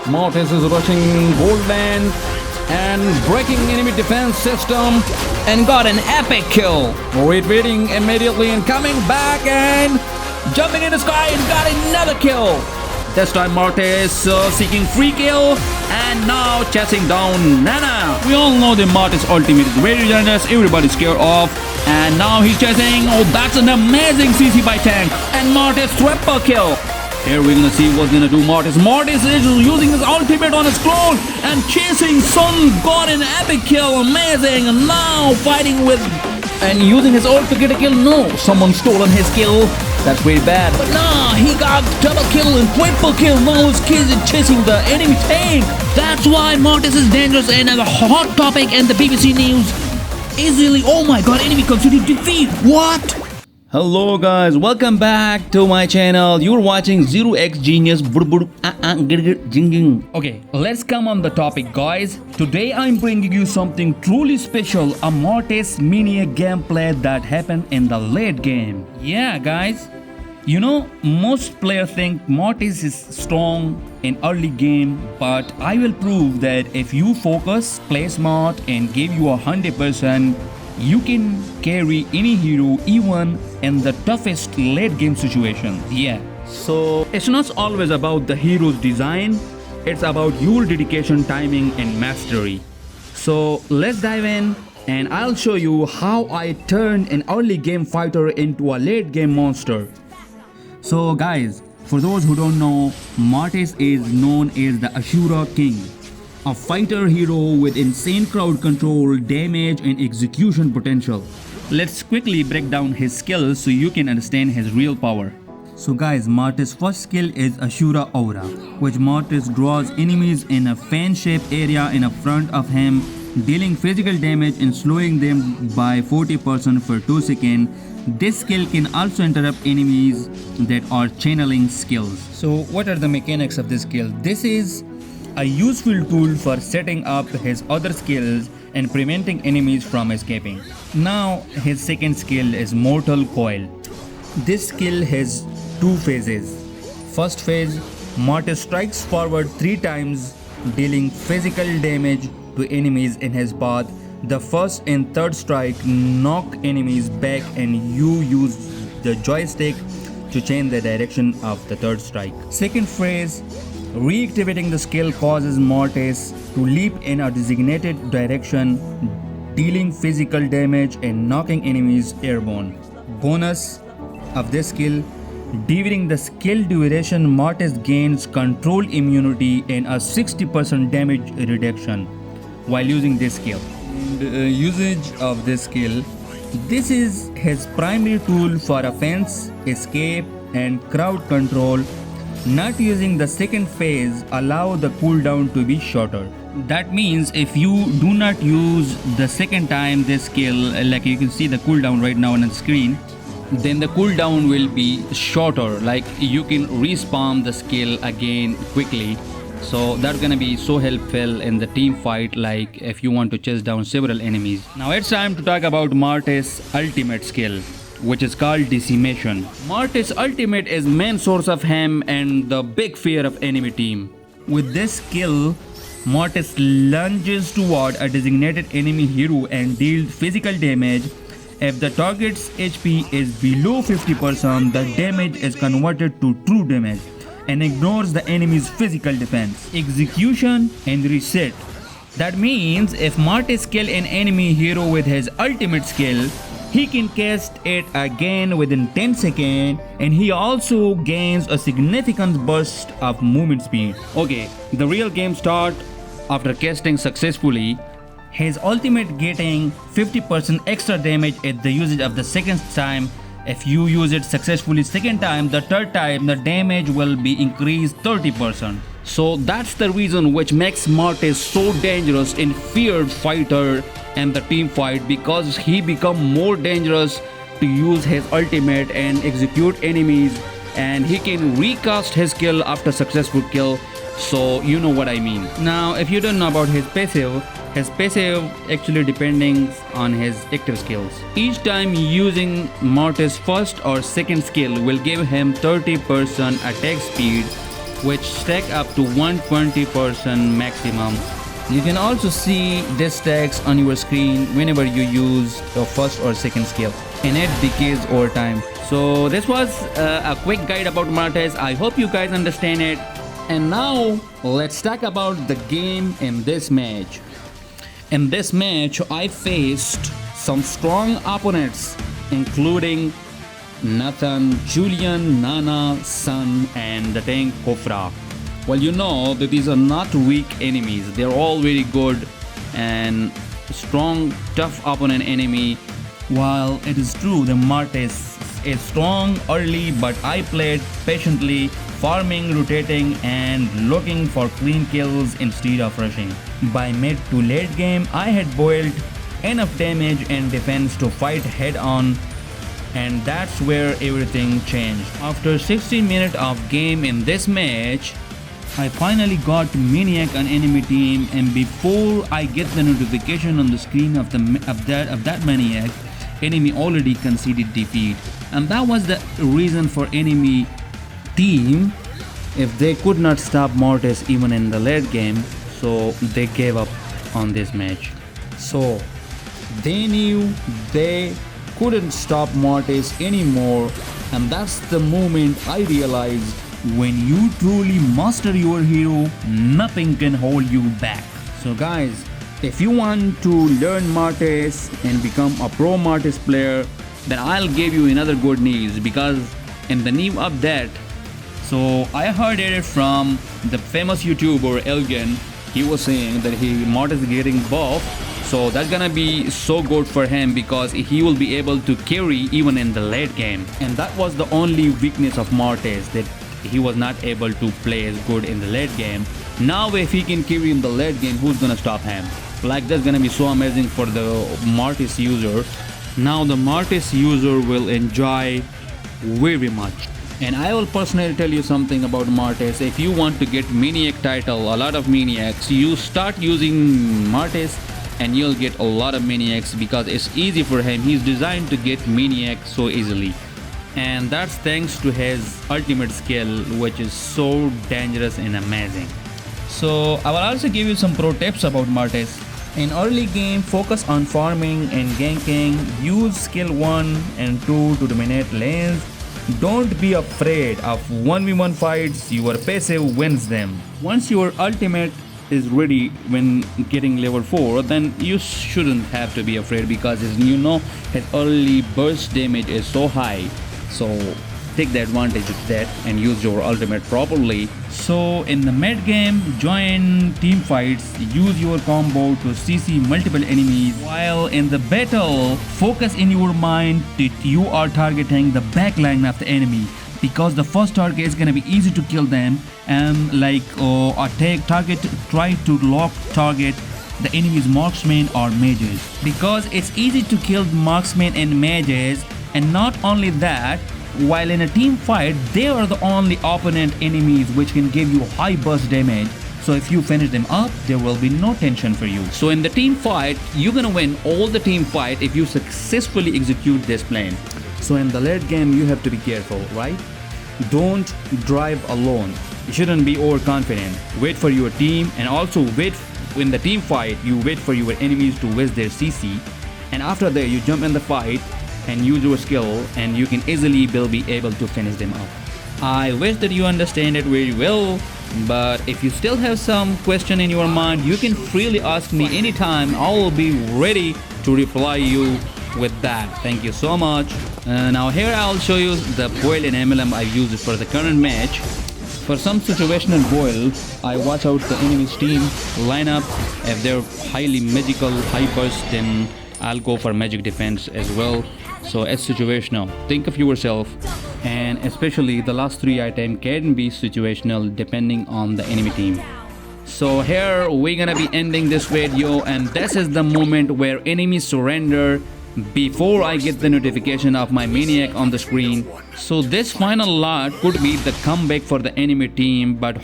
Martis is rushing golden and breaking enemy defense system and got an epic kill. Retreating immediately and coming back and jumping in the sky and got another kill. This time Martis seeking free kill and now chasing down Nana. We all know that Martis ultimate is very dangerous, everybody's scared of. And now he's chasing, oh that's an amazing CC by tank. And Martis triple kill. Here we're gonna see what's gonna do Martis. Martis is using his ultimate on his clone and chasing Sun, got an epic kill, amazing. And now fighting with and using his ult to get a kill. No, someone stolen his kill. That's very bad. But nah, he got double kill and triple kill. Now his kid is chasing the enemy tank. That's why Martis is dangerous and a hot topic in the BBC News. Easily, oh my god, enemy considered defeat. What? Hello guys, welcome back to my channel. You're watching 0x Genius. Okay, let's come on the topic guys. Today I'm bringing you something truly special, a Martis MANIAC gameplay that happened in the late game. Yeah guys, you know, most players think Martis is strong in early game, but I will prove that if you focus, play smart and give you 100%, you can carry any hero even in the toughest late game situation. Yeah. So it's not always about the hero's design, it's about your dedication, timing and mastery. So let's dive in and I'll show you how I turned an early game fighter into a late game monster. So guys, for those who don't know, Martis is known as the Ashura King. A fighter hero with insane crowd control, damage and execution potential. Let's quickly break down his skills so you can understand his real power. So guys, Martis' first skill is Ashura Aura, which Martis draws enemies in a fan-shaped area in front of him, dealing physical damage and slowing them by 40% for 2 seconds. This skill can also interrupt enemies that are channeling skills. So what are the mechanics of this skill? This is a useful tool for setting up his other skills and preventing enemies from escaping. Now his second skill is Mortal Coil. This skill has 2 phases. First phase, Martis strikes forward 3 times, dealing physical damage to enemies in his path. The first and third strike knock enemies back and you use the joystick to change the direction of the third strike. Second phase, reactivating the skill causes Martis to leap in a designated direction, dealing physical damage and knocking enemies airborne. Bonus of this skill, during the skill duration, Martis gains control immunity and a 60% damage reduction while using this skill. And usage of this skill, this is his primary tool for offense, escape and crowd control. Not using the second phase allow the cooldown to be shorter. That means if you do not use the second time this skill, like you can see the cooldown right now on the screen, then the cooldown will be shorter, like you can respawn the skill again quickly. So that's gonna be so helpful in the team fight, like if you want to chase down several enemies. Now it's time to talk about Martis' ultimate skill, which is called Decimation. Martis' ultimate is main source of him and the big fear of enemy team. With this skill, Martis lunges toward a designated enemy hero and deals physical damage. If the target's HP is below 50%, the damage is converted to true damage and ignores the enemy's physical defense, execution and reset. That means if Martis kills an enemy hero with his ultimate skill, he can cast it again within 10 seconds and he also gains a significant burst of movement speed. Okay, the real game starts after casting successfully. His ultimate getting 50% extra damage at the usage of the second time. If you use it successfully second time, the third time the damage will be increased 30%. So that's the reason which makes Martis so dangerous in feared fighter and the team fight, because he become more dangerous to use his ultimate and execute enemies, and he can recast his skill after successful kill. So you know what I mean. Now if you don't know about his passive actually depending on his active skills. Each time using Martis' first or second skill will give him 30% attack speed which stack up to 120% maximum. You can also see these stacks on your screen whenever you use your first or second skill, and it decays over time. So this was a quick guide about Martis. I hope you guys understand it. And now let's talk about the game in this match. In this match, I faced some strong opponents, including Nathan, Julian, Nana, Sun, and the tank Kofra. Well, you know that these are not weak enemies. They're all very good and strong, tough opponent enemy. While it is true the Martis is strong early, but I played patiently, farming, rotating, and looking for clean kills instead of rushing. By mid to late game, I had boiled enough damage and defense to fight head on, and that's where everything changed. After 16 minutes of game in this match, I finally got Maniac on enemy team, and before I get the notification on the screen of that Maniac, enemy already conceded defeat. And that was the reason for enemy team, if they could not stop Martis even in the late game, so they gave up on this match. So they knew they couldn't stop Martis anymore, and that's the moment I realized, when you truly master your hero, nothing can hold you back. So guys, if you want to learn Martis and become a pro Martis player, then I'll give you another good news, because in the new update, so I heard it from the famous YouTuber Elgin. He was saying that Martis is getting buff, so that's gonna be so good for him because he will be able to carry even in the late game. And that was the only weakness of Martis, that he was not able to play as good in the late game. Now if he can carry in the late game, who's gonna stop him? Like, that's gonna be so amazing for the Martis user. Now the Martis user will enjoy very much. And I will personally tell you something about Martis. If you want to get Maniac title, a lot of Maniacs, you start using Martis and you'll get a lot of Maniacs, because it's easy for him. He's designed to get Maniac so easily. And that's thanks to his ultimate skill, which is so dangerous and amazing. So I will also give you some pro tips about Martis. In early game, focus on farming and ganking. Use skill 1 and 2 to dominate lanes. Don't be afraid of 1v1 fights. Your passive wins them. Once your ultimate is ready when getting level 4, then you shouldn't have to be afraid, because as you know, his early burst damage is so high. So take the advantage of that and use your ultimate properly. So in the mid game, join team fights, use your combo to CC multiple enemies. While in the battle, focus in your mind that you are targeting the backline of the enemy, because the first target is gonna be easy to kill them, and like try to lock target the enemy's marksmen or mages, because it's easy to kill marksmen and mages. And not only that, while in a team fight, they are the only opponent enemies which can give you high burst damage. So if you finish them up, there will be no tension for you. So in the team fight, you're gonna win all the team fight if you successfully execute this plan. So in the late game, you have to be careful, right? Don't drive alone. You shouldn't be overconfident. Wait for your team, and also wait in the team fight. You wait for your enemies to waste their CC, and after that you jump in the fight and use your skill, and you can easily be able to finish them up. I wish that you understand it very well, but if you still have some question in your mind, you can freely ask me anytime. I will be ready to reply you with that. Thank you so much. Now here I'll show you the boil in MLM I used for the current match. For some situational boil, I watch out the enemy's team lineup. If they're highly magical, high burst, then I'll go for magic defense as well. So it's situational. Think of yourself, and especially the last 3 items can be situational depending on the enemy team. So here we're gonna be ending this video, and this is the moment where enemies surrender before I get the notification of my Maniac on the screen. So this final lot could be the comeback for the enemy team, but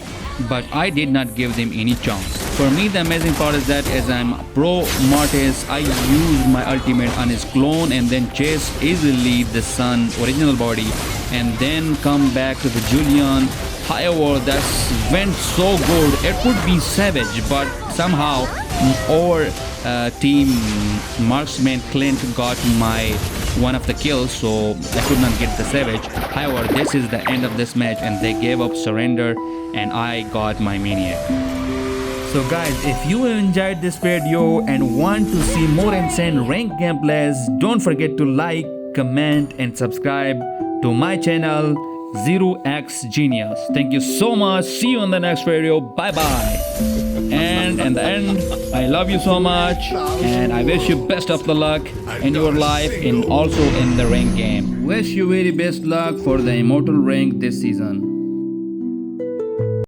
I did not give them any chance. For me, the amazing part is that as I'm pro Martis, I use my ultimate on his clone and then chase easily the Sun original body, and then come back to the Julian However, that went so good. It could be Savage, but somehow our team marksman Clint got my one of the kills, so I could not get the Savage. However, this is the end of this match and they gave up surrender and I got my Maniac. So guys, if you enjoyed this video and want to see more insane ranked gameplays, don't forget to like, comment and subscribe to my channel 0x Genius. Thank you so much. See you in the next video. Bye bye. And in the end, I love you so much and I wish you best of the luck in your life and also in the rank game. Wish you very best luck for the immortal rank this season.